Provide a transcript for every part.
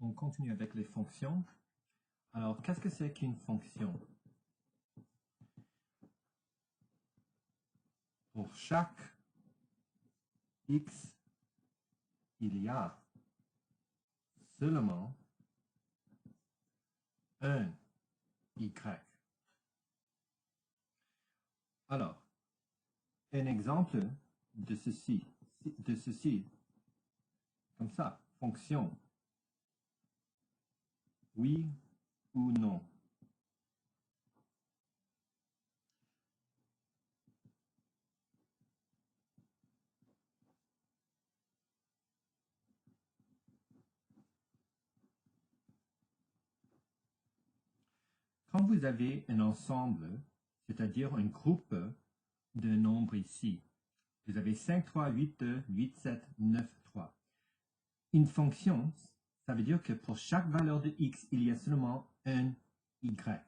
On continue avec les fonctions. Alors, qu'est-ce que c'est qu'une fonction? Pour chaque x, il y a seulement un y. Alors, un exemple de ceci, comme ça, fonction, oui ou non. Quand vous avez un ensemble, c'est-à-dire un groupe de nombres ici, vous avez 5, 3, 8, 2, 8, 7, 9, 3. Une fonction, ça veut dire que pour chaque valeur de x, il y a seulement un y.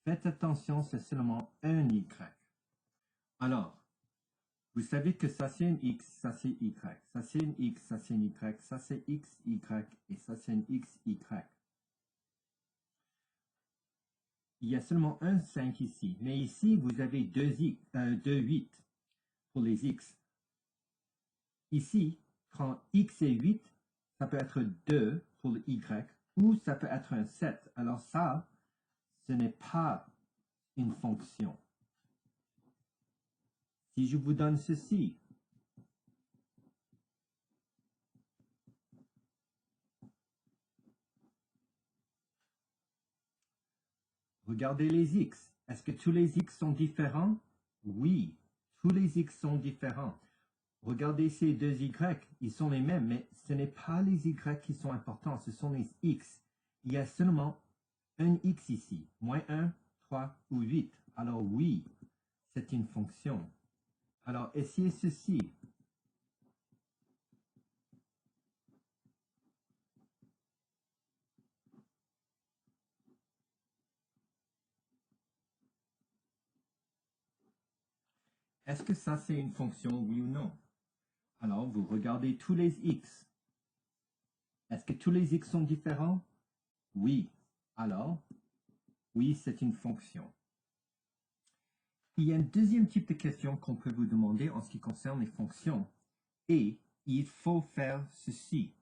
Faites attention, c'est seulement un y. Alors, vous savez que ça c'est un x, ça c'est y, ça c'est un x, ça c'est un y, ça c'est x, y, et ça c'est un x, y. Il y a seulement un 5 ici, mais ici vous avez deux 8 pour les x. Ici, quand x est 8, ça peut être 2 pour le y, ou ça peut être un 7. Alors ça, ce n'est pas une fonction. Si je vous donne ceci, regardez les x. Est-ce que tous les x sont différents? Oui, tous les x sont différents. Regardez ces deux y, ils sont les mêmes, mais ce n'est pas les y qui sont importants, ce sont les x. Il y a seulement un x ici, moins 1, 3 ou 8. Alors oui, c'est une fonction. Alors essayez ceci. Est-ce que ça c'est une fonction, oui ou non? Alors vous regardez tous les x. Est-ce que tous les x sont différents? Oui. Alors, oui, c'est une fonction. Il y a un deuxième type de question qu'on peut vous demander en ce qui concerne les fonctions. Et il faut faire ceci.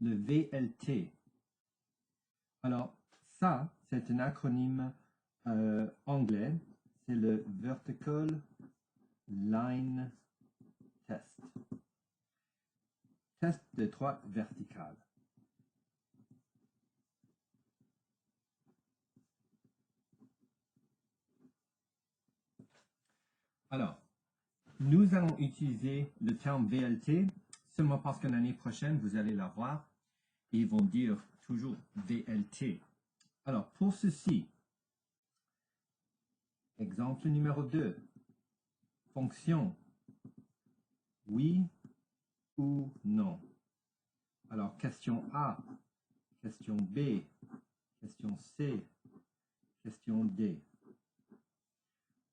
Le VLT. Alors, ça, c'est un acronyme anglais. C'est le Vertical Line Test. Test de droite verticale. Alors, nous allons utiliser le terme VLT seulement parce que l'année prochaine, vous allez l'avoir et ils vont dire toujours VLT. Alors, pour ceci, exemple numéro 2, fonction, oui ou non. Alors, question A, question B, question C, question D.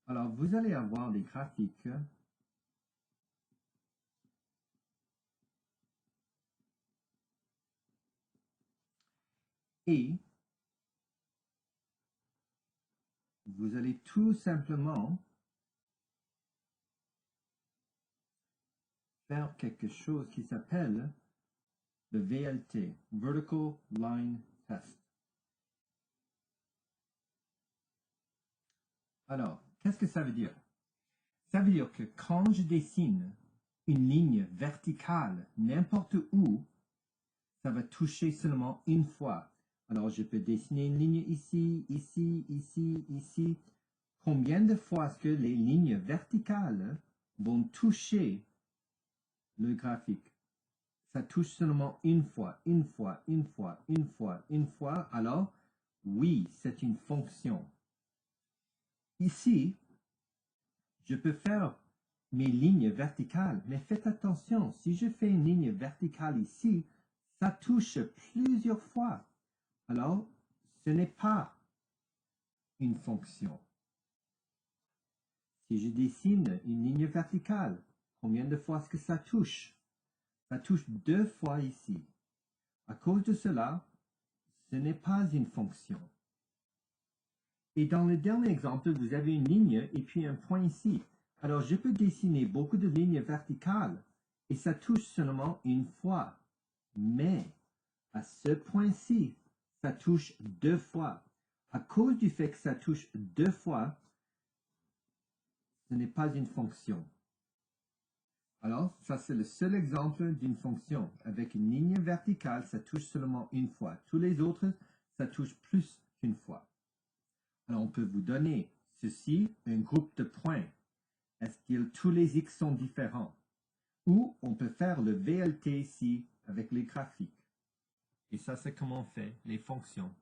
Alors, vous allez avoir des graphiques et vous allez tout simplement faire quelque chose qui s'appelle le VLT, Vertical Line Test. Alors, qu'est-ce que ça veut dire? Ça veut dire que quand je dessine une ligne verticale n'importe où, ça va toucher seulement une fois. Alors, je peux dessiner une ligne ici, ici, ici, ici. Combien de fois est-ce que les lignes verticales vont toucher le graphique? Ça touche seulement une fois, une fois, une fois, une fois, une fois. Alors, oui, c'est une fonction. Ici, je peux faire mes lignes verticales, mais faites attention, si je fais une ligne verticale ici, ça touche plusieurs fois. Alors, ce n'est pas une fonction. Si je dessine une ligne verticale, combien de fois est-ce que ça touche? Ça touche 2 fois ici. À cause de cela, ce n'est pas une fonction. Et dans le dernier exemple, vous avez une ligne et puis un point ici. Alors, je peux dessiner beaucoup de lignes verticales et ça touche seulement une fois. Mais à ce point-ci, ça touche deux fois. À cause du fait que ça touche deux fois, ce n'est pas une fonction. Alors, ça c'est le seul exemple d'une fonction. Avec une ligne verticale, ça touche seulement une fois. Tous les autres, ça touche plus qu'une fois. Alors, on peut vous donner ceci, un groupe de points. Est-ce que tous les x sont différents? Ou on peut faire le VLT ici avec les graphiques. Et ça, c'est comment on fait les fonctions.